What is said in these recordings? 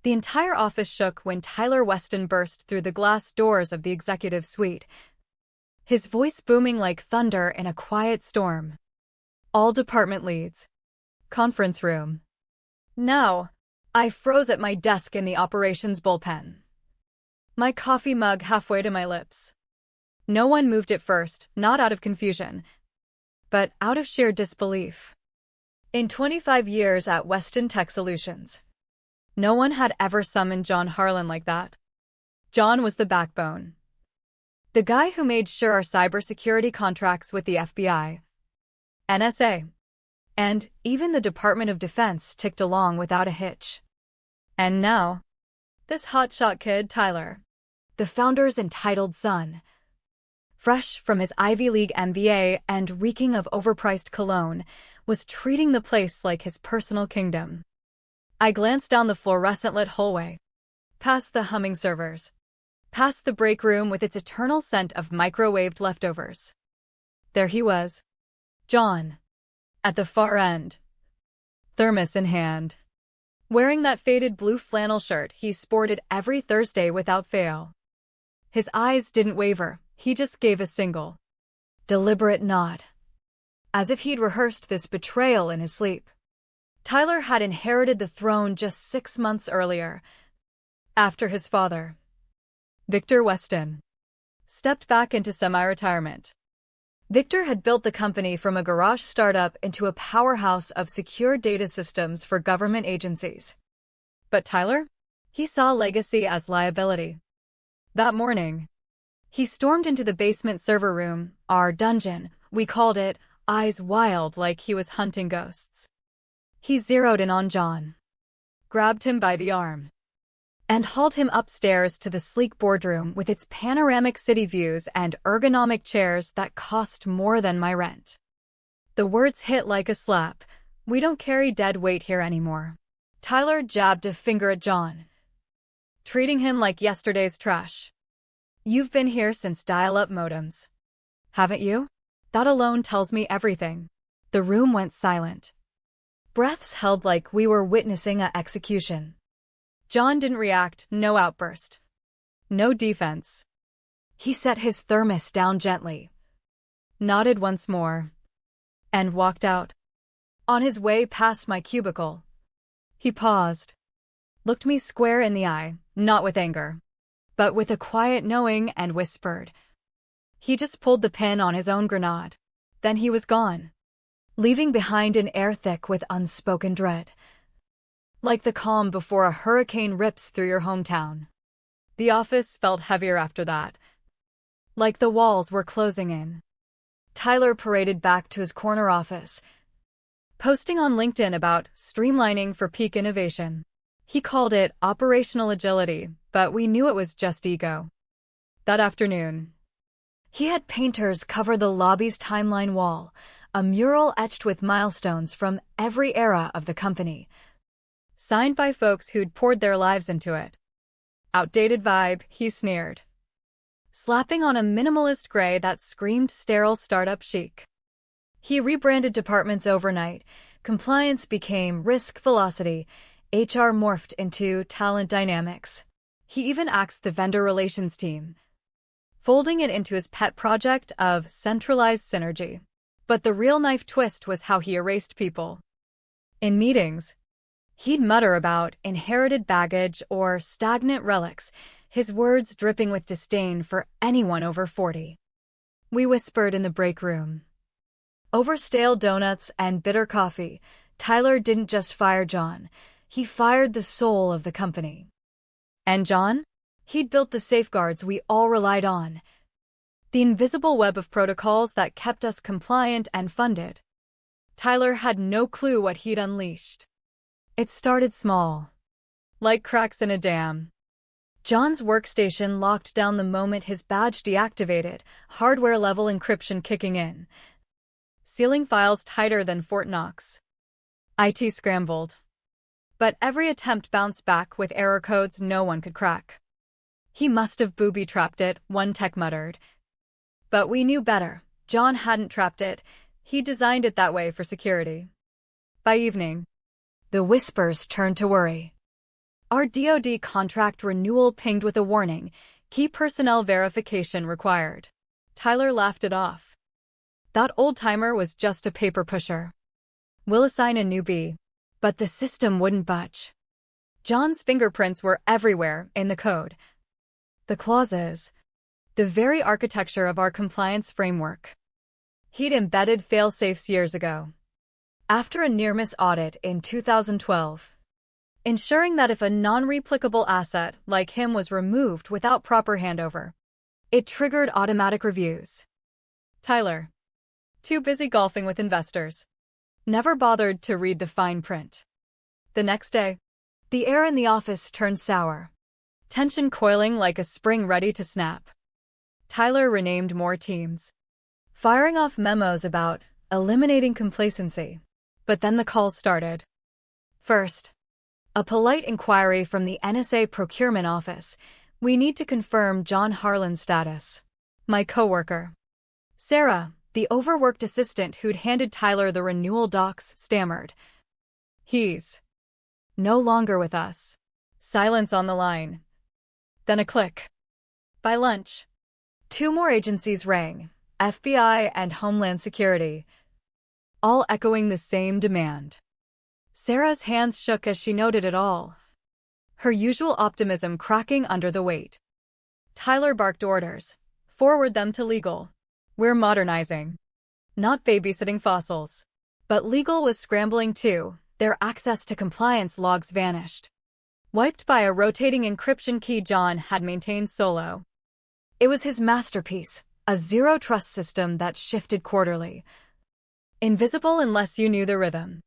The entire office shook when Tyler Weston burst through the glass doors of the executive suite, his voice booming like thunder in a quiet storm. All department leads. Conference room. Now, I froze at my desk in the operations bullpen, my coffee mug halfway to my lips. No one moved at first, not out of confusion, but out of sheer disbelief. In 25 years at Weston Tech Solutions, no one had ever summoned John Harlan like that. John was the backbone. The guy who made sure our cybersecurity contracts with the FBI, NSA, and even the Department of Defense ticked along without a hitch. And now, this hotshot kid, Tyler, the founder's entitled son, fresh from his Ivy League MBA and reeking of overpriced cologne, was treating the place like his personal kingdom. I glanced down the fluorescent-lit hallway, past the humming servers, past the break room with its eternal scent of microwaved leftovers. There he was, John, at the far end, thermos in hand, wearing that faded blue flannel shirt he sported every Thursday without fail. His eyes didn't waver, he just gave a single, deliberate nod, as if he'd rehearsed this betrayal in his sleep. Tyler had inherited the throne just 6 months earlier, after his father, Victor Weston, stepped back into semi-retirement. Victor had built the company from a garage startup into a powerhouse of secure data systems for government agencies. But Tyler? He saw legacy as liability. That morning, he stormed into the basement server room, our dungeon, we called it, eyes wild like he was hunting ghosts. He zeroed in on John, grabbed him by the arm, and hauled him upstairs to the sleek boardroom with its panoramic city views and ergonomic chairs that cost more than my rent. The words hit like a slap. "We don't carry dead weight here anymore." Tyler jabbed a finger at John, treating him like yesterday's trash. "You've been here since dial-up modems, haven't you? That alone tells me everything." The room went silent. Breaths held like we were witnessing an execution. John didn't react, no outburst, no defense. He set his thermos down gently, nodded once more, and walked out. On his way past my cubicle, he paused, looked me square in the eye, not with anger, but with a quiet knowing, and whispered. He just pulled the pin on his own grenade. Then he was gone, leaving behind an air thick with unspoken dread. Like the calm before a hurricane rips through your hometown. The office felt heavier after that, like the walls were closing in. Tyler paraded back to his corner office, posting on LinkedIn about streamlining for peak innovation. He called it operational agility, but we knew it was just ego. That afternoon, he had painters cover the lobby's timeline wall, a mural etched with milestones from every era of the company, signed by folks who'd poured their lives into it. Outdated vibe, he sneered, slapping on a minimalist gray that screamed sterile startup chic. He rebranded departments overnight. Compliance became risk velocity. HR morphed into talent dynamics. He even axed the vendor relations team, folding it into his pet project of centralized synergy. But the real knife twist was how he erased people. In meetings, he'd mutter about inherited baggage or stagnant relics, his words dripping with disdain for anyone over 40. We whispered in the break room. Over stale donuts and bitter coffee, Tyler didn't just fire John, he fired the soul of the company. And John? He'd built the safeguards we all relied on, the invisible web of protocols that kept us compliant and funded. Tyler had no clue what he'd unleashed. It started small, like cracks in a dam. John's workstation locked down the moment his badge deactivated, hardware-level encryption kicking in, sealing files tighter than Fort Knox. IT scrambled, but every attempt bounced back with error codes no one could crack. "He must have booby-trapped it," one tech muttered. But we knew better. John hadn't trapped it. He designed it that way for security. By evening, the whispers turned to worry. Our DoD contract renewal pinged with a warning. Key personnel verification required. Tyler laughed it off. That old-timer was just a paper pusher. We'll assign a newbie. But the system wouldn't budge. John's fingerprints were everywhere in the code. The clauses. The very architecture of our compliance framework. He'd embedded fail-safes years ago. After a near-miss audit in 2012, ensuring that if a non-replicable asset like him was removed without proper handover, it triggered automatic reviews. Tyler, too busy golfing with investors, never bothered to read the fine print. The next day, the air in the office turned sour, tension coiling like a spring ready to snap. Tyler renamed more teams, firing off memos about eliminating complacency. But then the calls started. First, a polite inquiry from the NSA procurement office. We need to confirm John Harlan's status. My coworker, Sarah, the overworked assistant who'd handed Tyler the renewal docs, stammered. He's no longer with us. Silence on the line. Then a click. By lunch, 2 more agencies rang, FBI and Homeland Security, all echoing the same demand. Sarah's hands shook as she noted it all, her usual optimism cracking under the weight. Tyler barked orders. Forward them to legal. We're modernizing, not babysitting fossils. But legal was scrambling too. Their access to compliance logs vanished, wiped by a rotating encryption key John had maintained solo. It was his masterpiece, a zero-trust system that shifted quarterly, invisible unless you knew the rhythm.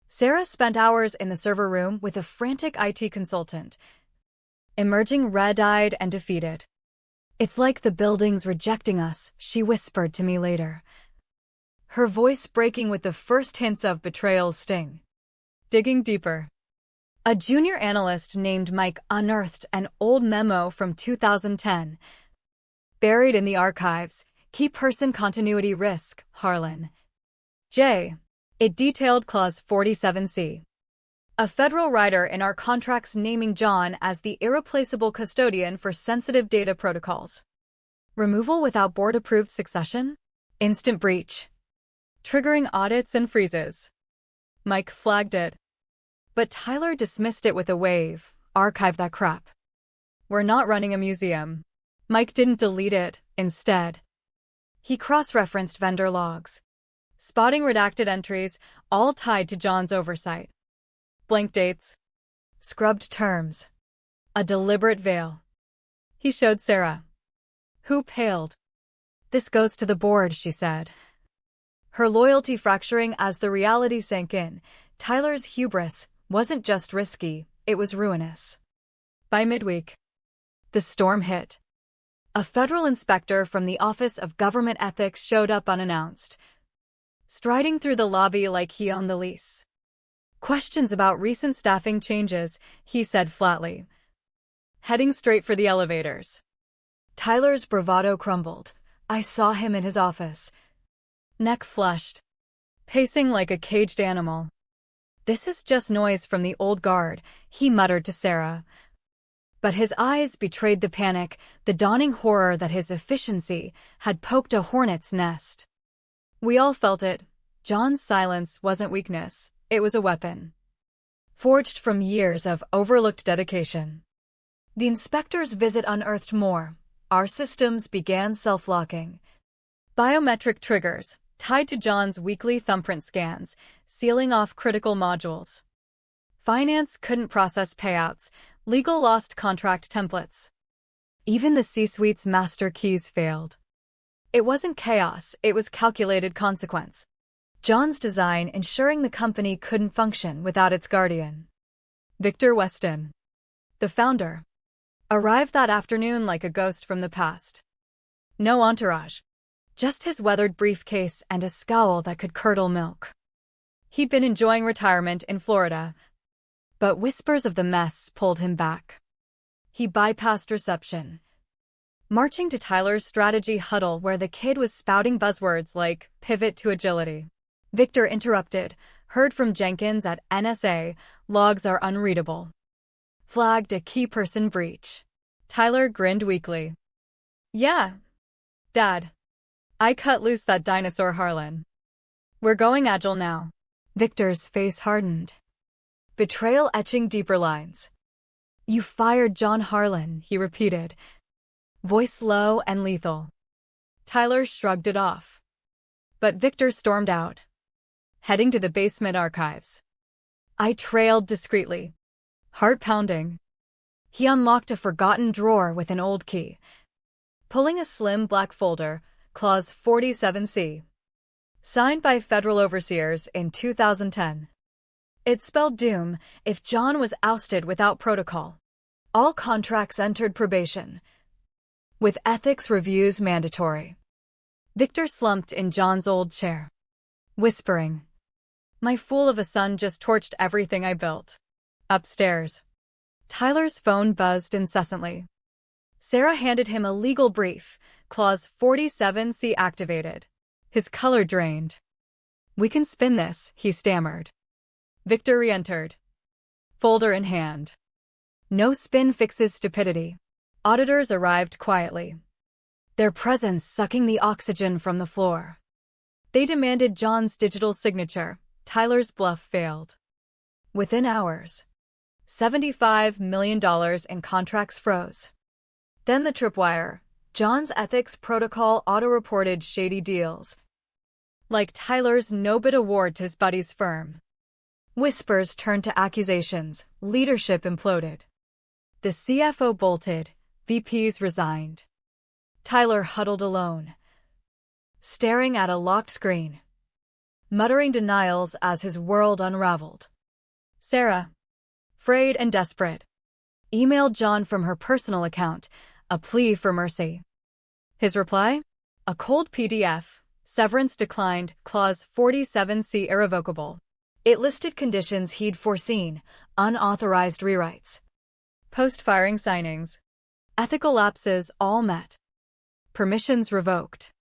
Sarah spent hours in the server room with a frantic IT consultant, emerging red-eyed and defeated. It's like the building's rejecting us, she whispered to me later, her voice breaking with the first hints of betrayal's sting. Digging deeper, a junior analyst named Mike unearthed an old memo from 2010. Buried in the archives, key person continuity risk, Harlan. J. It detailed Clause 47C. A federal rider in our contracts naming John as the irreplaceable custodian for sensitive data protocols. Removal without board-approved succession? Instant breach. Triggering audits and freezes. Mike flagged it. But Tyler dismissed it with a wave. Archive that crap. We're not running a museum. Mike didn't delete it, instead. He cross-referenced vendor logs, spotting redacted entries, all tied to John's oversight. Blank dates. Scrubbed terms. A deliberate veil. He showed Sarah, who paled. This goes to the board, she said, her loyalty fracturing as the reality sank in. Tyler's hubris wasn't just risky, it was ruinous. By midweek, the storm hit. A federal inspector from the Office of Government Ethics showed up unannounced, striding through the lobby like he owned the lease. Questions about recent staffing changes, he said flatly, heading straight for the elevators. Tyler's bravado crumbled. I saw him in his office, neck flushed, pacing like a caged animal. This is just noise from the old guard, he muttered to Sarah. But his eyes betrayed the panic, the dawning horror that his efficiency had poked a hornet's nest. We all felt it. John's silence wasn't weakness, it was a weapon, forged from years of overlooked dedication. The inspector's visit unearthed more. Our systems began self-locking. Biometric triggers, tied to John's weekly thumbprint scans, sealing off critical modules. Finance couldn't process payouts. Legal lost contract templates. Even the C-suite's master keys failed. It wasn't chaos, it was calculated consequence. John's design ensuring the company couldn't function without its guardian. Victor Weston, the founder, arrived that afternoon like a ghost from the past. No entourage, just his weathered briefcase and a scowl that could curdle milk. He'd been enjoying retirement in Florida, but whispers of the mess pulled him back. He bypassed reception, marching to Tyler's strategy huddle where the kid was spouting buzzwords like pivot to agility. Victor interrupted, heard from Jenkins at NSA, logs are unreadable. Flagged a key person breach. Tyler grinned weakly. Yeah, Dad. I cut loose that dinosaur Harlan. We're going agile now. Victor's face hardened. Betrayal etching deeper lines. You fired John Harlan, he repeated, voice low and lethal. Tyler shrugged it off. But Victor stormed out, heading to the basement archives. I trailed discreetly, heart pounding. He unlocked a forgotten drawer with an old key, pulling a slim black folder, Clause 47C. Signed by federal overseers in 2010. It spelled doom if John was ousted without protocol. All contracts entered probation, with ethics reviews mandatory. Victor slumped in John's old chair, whispering, My fool of a son just torched everything I built. Upstairs, Tyler's phone buzzed incessantly. Sarah handed him a legal brief, Clause 47C activated. His color drained. We can spin this, he stammered. Victor re-entered, folder in hand. No spin fixes stupidity. Auditors arrived quietly, their presence sucking the oxygen from the floor. They demanded John's digital signature. Tyler's bluff failed. Within hours, $75 million in contracts froze. Then the tripwire. John's ethics protocol auto-reported shady deals, like Tyler's no-bid award to his buddy's firm. Whispers turned to accusations, leadership imploded. The CFO bolted, VPs resigned. Tyler huddled alone, staring at a locked screen, muttering denials as his world unraveled. Sarah, frayed and desperate, emailed John from her personal account, a plea for mercy. His reply? A cold PDF. Severance declined, Clause 47C irrevocable. It listed conditions he'd foreseen, unauthorized rewrites, post-firing signings, ethical lapses all met, permissions revoked.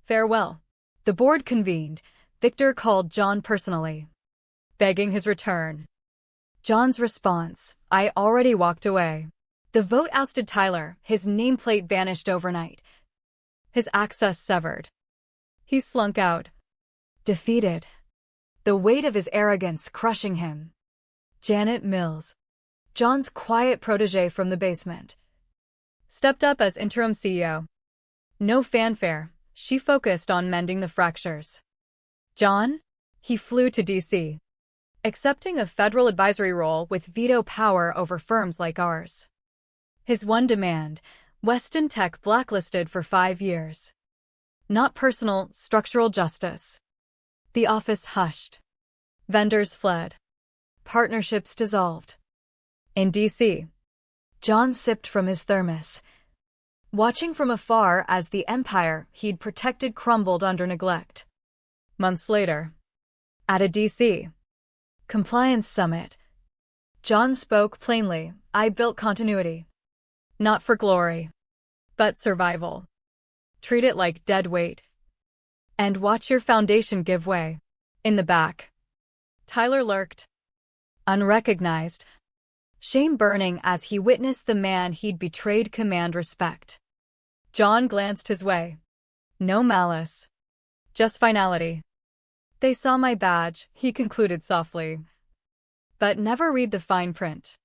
Farewell. The board convened. Victor called John personally, begging his return. John's response, I already walked away. The vote ousted Tyler, his nameplate vanished overnight, his access severed. He slunk out, defeated, the weight of his arrogance crushing him. Janet Mills, John's quiet protege from the basement, stepped up as interim CEO. No fanfare, she focused on mending the fractures. John? He flew to D.C., accepting a federal advisory role with veto power over firms like ours. His one demand, Weston Tech blacklisted for 5 years. Not personal, structural justice. The office hushed. Vendors fled. Partnerships dissolved. In D.C., John sipped from his thermos, watching from afar as the empire he'd protected crumbled under neglect. Months later, at a D.C. compliance summit, John spoke plainly. I built continuity. Not for glory, but survival. Treat it like dead weight. And watch your foundation give way. In the back, Tyler lurked, unrecognized, shame burning as he witnessed the man he'd betrayed command respect. John glanced his way. No malice, just finality. They saw my badge, he concluded softly. But never read the fine print.